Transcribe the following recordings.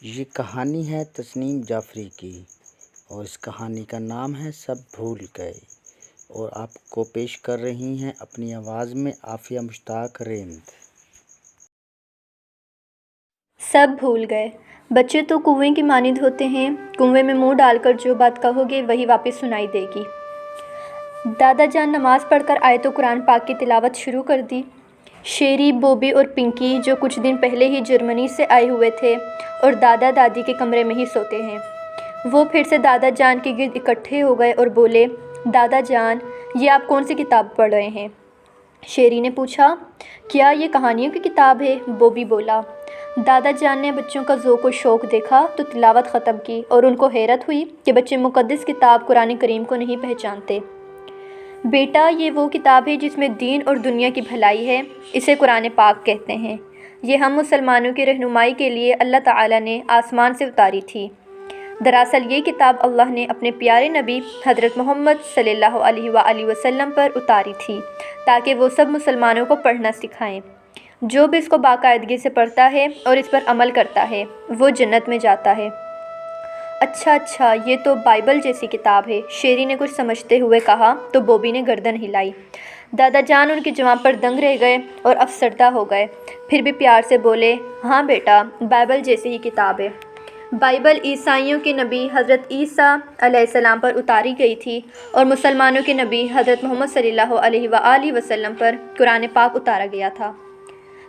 یہ کہانی ہے تسنیم جعفری کی اور اس کہانی کا نام ہے سب بھول گئے، اور آپ کو پیش کر رہی ہیں اپنی آواز میں عافیہ مشتاق ریند۔ سب بھول گئے۔ بچے تو کنویں کی مانند ہوتے ہیں، کنویں میں منہ ڈال کر جو بات کہو گے وہی واپس سنائی دے گی۔ دادا جان نماز پڑھ کر آیت قرآن پاک کی تلاوت شروع کر دی۔ شیری، بوبی اور پنکی جو کچھ دن پہلے ہی جرمنی سے آئے ہوئے تھے اور دادا دادی کے کمرے میں ہی سوتے ہیں، وہ پھر سے دادا جان کے گرد اکٹھے ہو گئے اور بولے، دادا جان، یہ آپ کون سی کتاب پڑھ رہے ہیں؟ شیری نے پوچھا۔ کیا یہ کہانیوں کی کتاب ہے؟ بوبی بولا۔ دادا جان نے بچوں کا ذوق و شوق دیکھا تو تلاوت ختم کی اور ان کو حیرت ہوئی کہ بچے مقدس کتاب قرآن کریم کو نہیں پہچانتے۔ بیٹا، یہ وہ کتاب ہے جس میں دین اور دنیا کی بھلائی ہے، اسے قرآن پاک کہتے ہیں۔ یہ ہم مسلمانوں کی رہنمائی کے لیے اللہ تعالیٰ نے آسمان سے اتاری تھی۔ دراصل یہ کتاب اللہ نے اپنے پیارے نبی حضرت محمد صلی اللہ علیہ وآلہ وسلم پر اتاری تھی تاکہ وہ سب مسلمانوں کو پڑھنا سکھائیں۔ جو بھی اس کو باقاعدگی سے پڑھتا ہے اور اس پر عمل کرتا ہے وہ جنت میں جاتا ہے۔ اچھا، یہ تو بائبل جیسی کتاب ہے، شیری نے کچھ سمجھتے ہوئے کہا تو بوبی نے گردن ہلائی۔ دادا جان ان کے جواب پر دنگ رہ گئے اور افسردہ ہو گئے، پھر بھی پیار سے بولے، ہاں بیٹا، بائبل جیسی ہی کتاب ہے۔ بائبل عیسائیوں کے نبی حضرت عیسیٰ علیہ السلام پر اتاری گئی تھی اور مسلمانوں کے نبی حضرت محمد صلی اللہ علیہ وآلہ وسلم پر قرآن پاک اتارا گیا تھا۔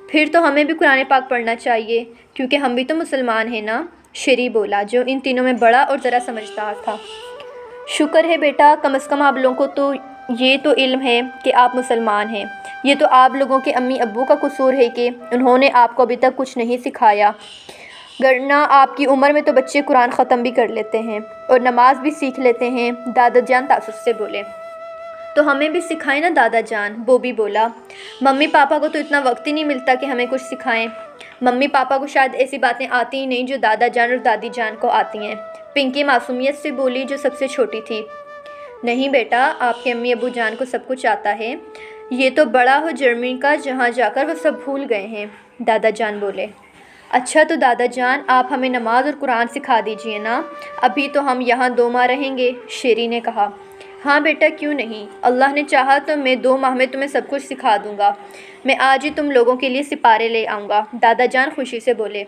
پھر تو ہمیں بھی قرآن پاک پڑھنا چاہیے کیونکہ ہم بھی تو مسلمان ہیں نا، شیری بولا جو ان تینوں میں بڑا اور ذرا سمجھدار تھا۔ شکر ہے بیٹا، کم از کم آپ لوگوں کو تو یہ تو علم ہے کہ آپ مسلمان ہیں۔ یہ تو آپ لوگوں کے امی ابو کا قصور ہے کہ انہوں نے آپ کو ابھی تک کچھ نہیں سکھایا، ورنہ آپ کی عمر میں تو بچے قرآن ختم بھی کر لیتے ہیں اور نماز بھی سیکھ لیتے ہیں، دادا جان تعصب سے بولے۔ تو ہمیں بھی سکھائیں نا دادا جان، بوبی بولا۔ ممی پاپا کو تو اتنا وقت ہی نہیں ملتا کہ ہمیں کچھ سکھائیں۔ ممی پاپا کو شاید ایسی باتیں آتی ہی نہیں جو دادا جان اور دادی جان کو آتی ہیں، پنکی معصومیت سے بولی جو سب سے چھوٹی تھی۔ نہیں بیٹا، آپ کے امی ابو جان کو سب کچھ آتا ہے، یہ تو بڑا ہو جرمنی کا جہاں جا کر وہ سب بھول گئے ہیں، دادا جان بولے۔ اچھا تو دادا جان، آپ ہمیں نماز اور قرآن سکھا دیجئے نا، ابھی تو ہم یہاں 2 ماہ رہیں گے، شیری نے کہا۔ ہاں بیٹا، کیوں نہیں، اللہ نے چاہا تو میں 2 ماہ میں تمہیں سب کچھ سکھا دوں گا۔ میں آج ہی تم لوگوں کے لیے سپارے لے آؤں گا، دادا جان خوشی سے بولے۔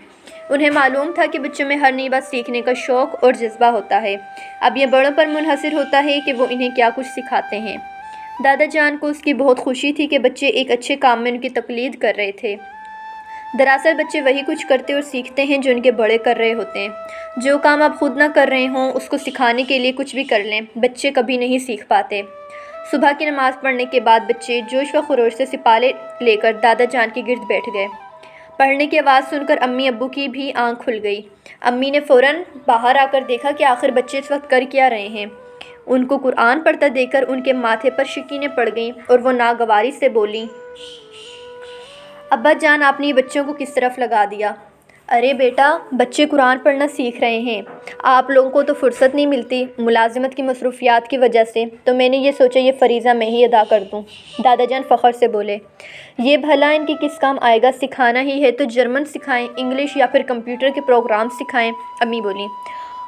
انہیں معلوم تھا کہ بچوں میں ہر نئی بات سیکھنے کا شوق اور جذبہ ہوتا ہے، اب یہ بڑوں پر منحصر ہوتا ہے کہ وہ انہیں کیا کچھ سکھاتے ہیں۔ دادا جان کو اس کی بہت خوشی تھی کہ بچے ایک اچھے کام میں ان کی تقلید کر رہے تھے۔ دراصل بچے وہی کچھ کرتے اور سیکھتے ہیں جو ان کے بڑے کر رہے ہوتے ہیں۔ جو کام آپ خود نہ کر رہے ہوں اس کو سکھانے کے لیے کچھ بھی کر لیں، بچے کبھی نہیں سیکھ پاتے۔ صبح کی نماز پڑھنے کے بعد بچے جوش و خروش سے سپارے لے کر دادا جان کے گرد بیٹھ گئے۔ پڑھنے کی آواز سن کر امی ابو کی بھی آنکھ کھل گئی۔ امی نے فوراً باہر آ کر دیکھا کہ آخر بچے اس وقت کر کیا رہے ہیں۔ ان کو قرآن پڑھتا دیکھ کر ان کے ماتھے پر شکینیں پڑ گئیں اور وہ ناگواری سے بولیں، ابا جان، آپ نے یہ بچوں کو کس طرف لگا دیا؟ ارے بیٹا، بچے قرآن پڑھنا سیکھ رہے ہیں، آپ لوگوں کو تو فرصت نہیں ملتی ملازمت کی مصروفیات کی وجہ سے، تو میں نے یہ سوچا یہ فریضہ میں ہی ادا کر دوں، دادا جان فخر سے بولے۔ یہ بھلا ان کی کس کام آئے گا، سکھانا ہی ہے تو جرمن سکھائیں، انگلش یا پھر کمپیوٹر کے پروگرام سکھائیں، امی بولیں۔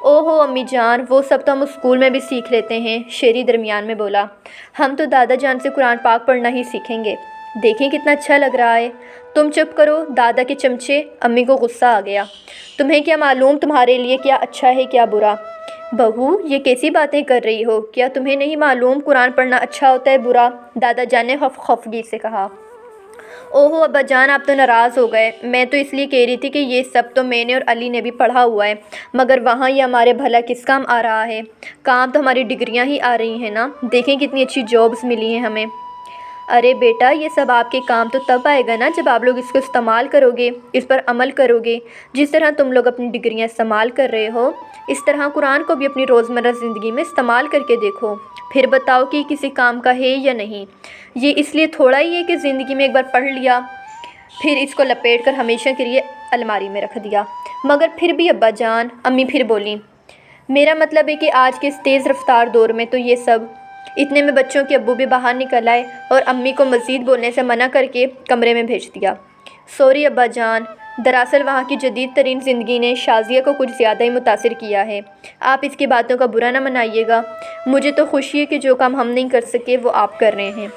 اوہو امی جان، وہ سب تو ہم اسکول میں بھی سیکھ لیتے ہیں، شیری درمیان میں بولا۔ ہم تو دادا جان سے قرآن پاک پڑھنا ہی سیکھیں گے، دیکھیں کتنا اچھا لگ رہا ہے۔ تم چپ کرو دادا کے چمچے، امی کو غصہ آ گیا۔ تمہیں کیا معلوم تمہارے لیے کیا اچھا ہے کیا برا؟ بہو، یہ کیسی باتیں کر رہی ہو، کیا تمہیں نہیں معلوم قرآن پڑھنا اچھا ہوتا ہے برا؟ دادا جان نے خفگی سے کہا۔ اوہو ابا جان، آپ تو ناراض ہو گئے، میں تو اس لیے کہہ رہی تھی کہ یہ سب تو میں نے اور علی نے بھی پڑھا ہوا ہے، مگر وہاں یہ ہمارے بھلا کس کام آ رہا ہے؟ کام تو ہماری ڈگریاں ہی آ رہی ہیں نا، دیکھیں کتنی اچھی جابس ملی ہیں ہمیں۔ ارے بیٹا، یہ سب آپ کے کام تو تب آئے گا نا جب آپ لوگ اس کو استعمال کرو گے، اس پر عمل کرو گے۔ جس طرح تم لوگ اپنی ڈگریاں استعمال کر رہے ہو، اس طرح قرآن کو بھی اپنی روزمرہ زندگی میں استعمال کر کے دیکھو، پھر بتاؤ کہ کسی کام کا ہے یا نہیں۔ یہ اس لیے تھوڑا ہی ہے کہ زندگی میں ایک بار پڑھ لیا پھر اس کو لپیٹ کر ہمیشہ کے لیے الماری میں رکھ دیا۔ مگر پھر بھی ابا جان، امی پھر بولیں، میرا مطلب ہے کہ آج کے اس تیز رفتار دور میں تو یہ سب۔ اتنے میں بچوں کے ابو بھی باہر نکل آئے اور امی کو مزید بولنے سے منع کر کے کمرے میں بھیج دیا۔ سوری ابا جان، دراصل وہاں کی جدید ترین زندگی نے شازیہ کو کچھ زیادہ ہی متاثر کیا ہے۔ آپ اس کی باتوں کا برا نہ منائیے گا، مجھے تو خوشی ہے کہ جو کام ہم نہیں کر سکے وہ آپ کر رہے ہیں۔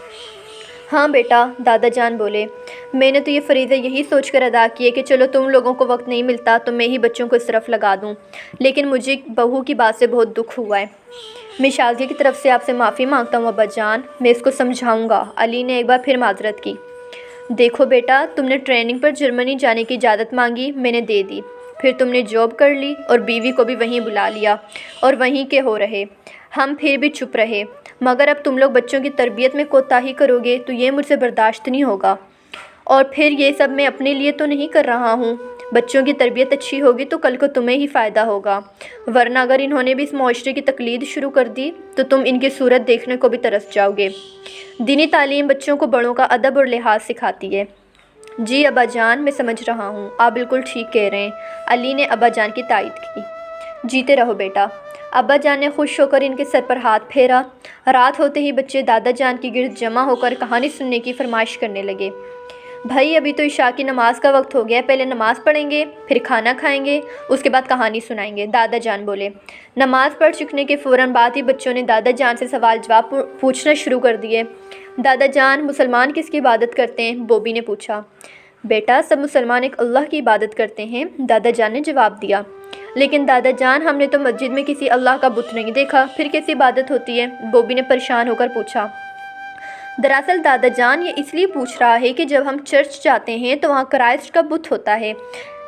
ہاں بیٹا، دادا جان بولے، میں نے تو یہ فریضہ یہی سوچ کر ادا کی ہے کہ چلو تم لوگوں کو وقت نہیں ملتا تو میں ہی بچوں کو اس طرف لگا دوں، لیکن مجھے بہو کی بات سے بہت دکھ ہوا ہے۔ میں شازیہ کی طرف سے آپ سے معافی مانگتا ہوں ابا جان، میں اس کو سمجھاؤں گا۔ علی نے ایک بار پھر معذرت کی۔ دیکھو بیٹا، تم نے ٹریننگ پر جرمنی جانے کی اجازت مانگی، میں نے دے دی، پھر تم نے جاب کر لی اور بیوی کو بھی وہیں بلا لیا اور وہیں کے ہو رہے۔ ہم پھر بھی چپ رہے، مگر اب تم لوگ بچوں کی تربیت میں کوتاہی کرو گے تو یہ مجھ سے برداشت نہیں ہوگا۔ اور پھر یہ سب میں اپنے لیے تو نہیں کر رہا ہوں، بچوں کی تربیت اچھی ہوگی تو کل کو تمہیں ہی فائدہ ہوگا، ورنہ اگر انہوں نے بھی اس معاشرے کی تقلید شروع کر دی تو تم ان کی صورت دیکھنے کو بھی ترس جاؤ گے۔ دینی تعلیم بچوں کو بڑوں کا ادب اور لحاظ سکھاتی ہے۔ جی ابا جان، میں سمجھ رہا ہوں، آپ بالکل ٹھیک کہہ رہے ہیں، علی نے ابا جان کی تائید کی۔ جیتے رہو بیٹا۔ ابا جان نے خوش ہو کر ان کے سر پر ہاتھ پھیرا۔ رات ہوتے ہی بچے دادا جان کی گرد جمع ہو کر کہانی سننے کی فرمائش کرنے لگے۔ بھائی ابھی تو عشاء کی نماز کا وقت ہو گیا ہے، پہلے نماز پڑھیں گے، پھر کھانا کھائیں گے، اس کے بعد کہانی سنائیں گے، دادا جان بولے۔ نماز پڑھ چکنے کے فوراً بعد ہی بچوں نے دادا جان سے سوال جواب پوچھنا شروع کر دیے۔ دادا جان، مسلمان کس کی عبادت کرتے ہیں؟ بوبی نے پوچھا۔ بیٹا، سب مسلمان ایک اللہ کی عبادت کرتے ہیں، دادا جان نے جواب دیا۔ لیکن دادا جان، ہم نے تو مسجد میں کسی اللہ کا بت نہیں دیکھا، پھر کیسی عبادت ہوتی ہے؟ بوبی نے پریشان ہو کر پوچھا۔ دراصل دادا جان یہ اس لیے پوچھ رہا ہے کہ جب ہم چرچ جاتے ہیں تو وہاں کرائسٹ کا بت ہوتا ہے،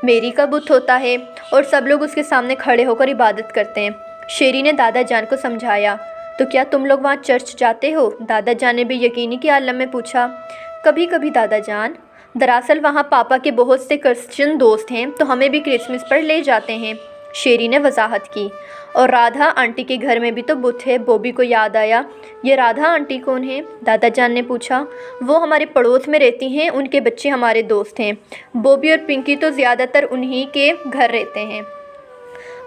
میری کا بت ہوتا ہے اور سب لوگ اس کے سامنے کھڑے ہو کر عبادت کرتے ہیں۔ شیری نے دادا جان کو سمجھایا۔ تو کیا تم لوگ وہاں چرچ جاتے ہو؟ دادا جان نے بھی یقینی کے عالم میں پوچھا۔ کبھی کبھی دادا جان، دراصل وہاں پاپا کے بہت سے کرسچن دوست ہیں تو ہمیں بھی کرسمس پر لے جاتے ہیں، شیری نے وضاحت کی۔ اور رادھا آنٹی کے گھر میں بھی تو بت ہے، بوبی کو یاد آیا۔ یہ رادھا آنٹی کون ہیں؟ دادا جان نے پوچھا۔ وہ ہمارے پڑوس میں رہتی ہیں، ان کے بچے ہمارے دوست ہیں، بوبی اور پنکی تو زیادہ تر انہی کے گھر رہتے ہیں۔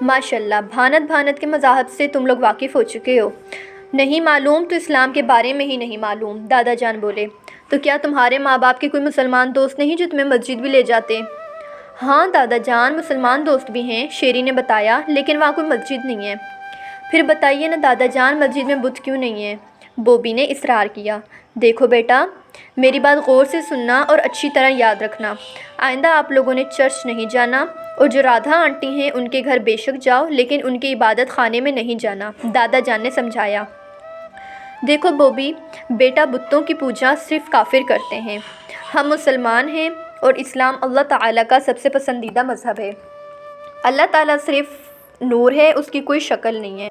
ماشاءاللہ، بھانت بھانت کے مذاہب سے تم لوگ واقف ہو چکے ہو۔ نہیں معلوم تو اسلام کے بارے میں ہی نہیں معلوم، دادا جان بولے۔ تو کیا تمہارے ماں باپ کے کوئی مسلمان دوست نہیں جو تمہیں مسجد بھی لے جاتے؟ ہاں دادا جان، مسلمان دوست بھی ہیں، شیری نے بتایا، لیکن وہاں کوئی مسجد نہیں ہے۔ پھر بتائیے نا دادا جان، مسجد میں بت کیوں نہیں ہے؟ بوبی نے اصرار کیا۔ دیکھو بیٹا، میری بات غور سے سننا اور اچھی طرح یاد رکھنا، آئندہ آپ لوگوں نے چرچ نہیں جانا، اور جو رادھا آنٹی ہیں ان کے گھر بے شک جاؤ، لیکن ان کے عبادت خانے میں نہیں جانا، دادا جان نے سمجھایا۔ دیکھو بوبی بیٹا، بتوں کی پوجا صرف کافر کرتے ہیں، ہم مسلمان ہیں اور اسلام اللہ تعالیٰ کا سب سے پسندیدہ مذہب ہے۔ اللہ تعالیٰ صرف نور ہے، اس کی کوئی شکل نہیں ہے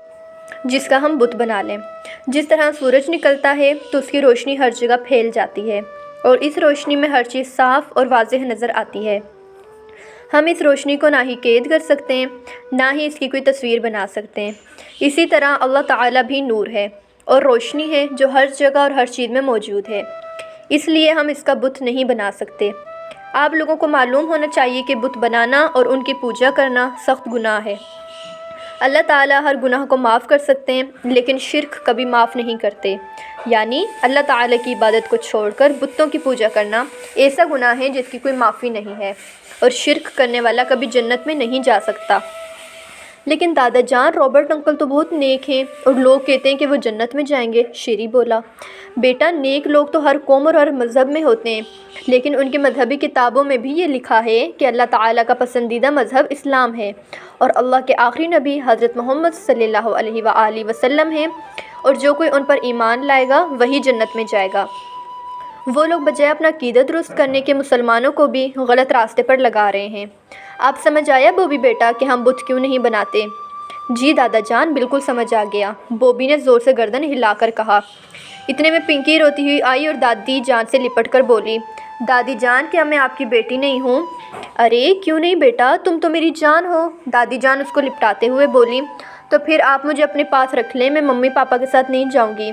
جس کا ہم بت بنا لیں۔ جس طرح سورج نکلتا ہے تو اس کی روشنی ہر جگہ پھیل جاتی ہے اور اس روشنی میں ہر چیز صاف اور واضح نظر آتی ہے۔ ہم اس روشنی کو نہ ہی قید کر سکتے ہیں، نہ ہی اس کی کوئی تصویر بنا سکتے ہیں۔ اسی طرح اللہ تعالیٰ بھی نور ہے اور روشنی ہے جو ہر جگہ اور ہر چیز میں موجود ہے، اس لیے ہم اس کا بت نہیں بنا سکتے۔ آپ لوگوں کو معلوم ہونا چاہیے کہ بت بنانا اور ان کی پوجا کرنا سخت گناہ ہے۔ اللہ تعالیٰ ہر گناہ کو معاف کر سکتے ہیں، لیکن شرک کبھی معاف نہیں کرتے، یعنی اللہ تعالیٰ کی عبادت کو چھوڑ کر بتوں کی پوجا کرنا ایسا گناہ ہے جس کی کوئی معافی نہیں ہے، اور شرک کرنے والا کبھی جنت میں نہیں جا سکتا۔ لیکن دادا جان، رابرٹ انکل تو بہت نیک ہیں اور لوگ کہتے ہیں کہ وہ جنت میں جائیں گے، شیری بولا۔ بیٹا، نیک لوگ تو ہر قوم اور ہر مذہب میں ہوتے ہیں، لیکن ان کی مذہبی کتابوں میں بھی یہ لکھا ہے کہ اللہ تعالیٰ کا پسندیدہ مذہب اسلام ہے اور اللہ کے آخری نبی حضرت محمد صلی اللہ علیہ وآلہ وسلم ہیں، اور جو کوئی ان پر ایمان لائے گا وہی جنت میں جائے گا۔ وہ لوگ بجائے اپنا عقیدہ درست کرنے کے مسلمانوں کو بھی غلط راستے پر لگا رہے ہیں۔ آپ سمجھ آیا بوبی بیٹا کہ ہم بت کیوں نہیں بناتے؟ جی دادا جان، بالکل سمجھ آ گیا، بوبی نے زور سے گردن ہلا کر کہا۔ اتنے میں پنکی روتی ہوئی آئی اور دادی جان سے لپٹ کر بولی، دادی جان، کیا میں آپ کی بیٹی نہیں ہوں؟ ارے کیوں نہیں بیٹا، تم تو میری جان ہو، دادی جان اس کو لپٹاتے ہوئے بولی۔ تو پھر آپ مجھے اپنے پاس رکھ لیں، میں ممی پاپا کے ساتھ نہیں جاؤں گی۔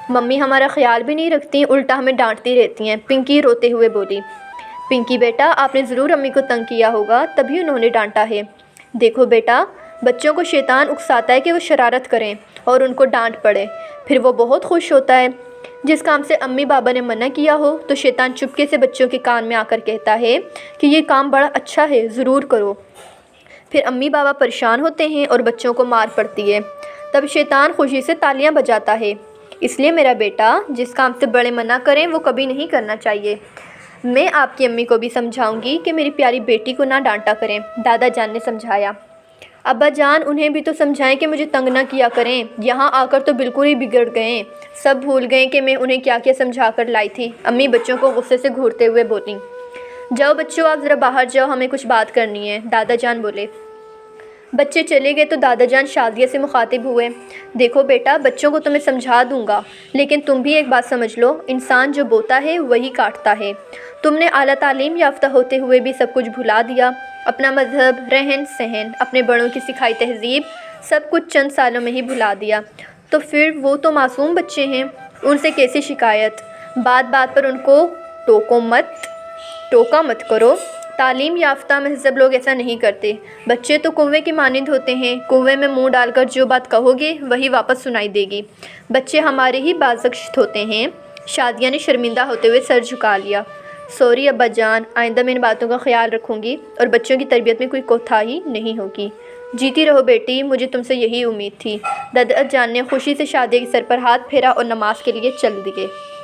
ممی ہمارا خیال بھی نہیں رکھتی، الٹا ہمیں ڈانٹتی رہتی ہیں، پنکی روتے ہوئے بولی۔ پنکی بیٹا، آپ نے ضرور امی کو تنگ کیا ہوگا، تبھی انہوں نے ڈانٹا ہے۔ دیکھو بیٹا، بچوں کو شیطان اکساتا ہے کہ وہ شرارت کریں اور ان کو ڈانٹ پڑے، پھر وہ بہت خوش ہوتا ہے، جس کام سے امی بابا نے منع کیا ہو تو شیطان چپکے سے بچوں کے کان میں آ کر کہتا ہے کہ یہ کام بڑا اچھا ہے، ضرور کرو۔ پھر امی بابا پریشان ہوتے ہیں اور بچوں کو مار پڑتی ہے۔ تب شیطان خوشی سے تالیاں بجاتا ہے۔ اس لیے میرا بیٹا، جس کام سے بڑے منع کریں وہ کبھی نہیں کرنا چاہیے۔ میں آپ کی امی کو بھی سمجھاؤں گی کہ میری پیاری بیٹی کو نہ ڈانٹا کریں، دادا جان نے سمجھایا۔ ابا جان، انہیں بھی تو سمجھائیں کہ مجھے تنگ نہ کیا کریں، یہاں آ کر تو بالکل ہی بگڑ گئے، سب بھول گئے کہ میں انہیں کیا کیا سمجھا کر لائی تھی۔ امی بچوں کو غصے سے گھورتے ہوئے بولیں۔ جاؤ بچوں، آپ ذرا باہر جاؤ، ہمیں کچھ بات کرنی ہے، دادا جان بولے۔ بچے چلے گئے تو دادا جان شادیہ سے مخاطب ہوئے۔ دیکھو بیٹا، بچوں کو تو میں سمجھا دوں گا، لیکن تم بھی ایک بات سمجھ لو، انسان جو بوتا ہے وہی کاٹتا ہے۔ تم نے اعلیٰ تعلیم یافتہ ہوتے ہوئے بھی سب کچھ بھلا دیا، اپنا مذہب، رہن سہن، اپنے بڑوں کی سکھائی تہذیب، سب کچھ چند سالوں میں ہی بھلا دیا۔ تو پھر وہ تو معصوم بچے ہیں، ان سے کیسی شکایت؟ بات بات پر ان کو ٹوکا مت کرو۔ تعلیم یافتہ مہذب لوگ ایسا نہیں کرتے۔ بچے تو کنویں کی مانند ہوتے ہیں، کنویں میں منہ ڈال کر جو بات کہو گے وہی واپس سنائی دے گی۔ بچے ہمارے ہی بازگشت ہوتے ہیں۔ شادیہ نے شرمندہ ہوتے ہوئے سر جھکا لیا۔ سوری ابا جان، آئندہ میں ان باتوں کا خیال رکھوں گی اور بچوں کی تربیت میں کوئی کوتاہی نہیں ہوگی۔ جیتی رہو بیٹی، مجھے تم سے یہی امید تھی۔ دادا جان نے خوشی سے شادیہ کے سر پر ہاتھ پھیرا اور نماز کے لیے چل دیے۔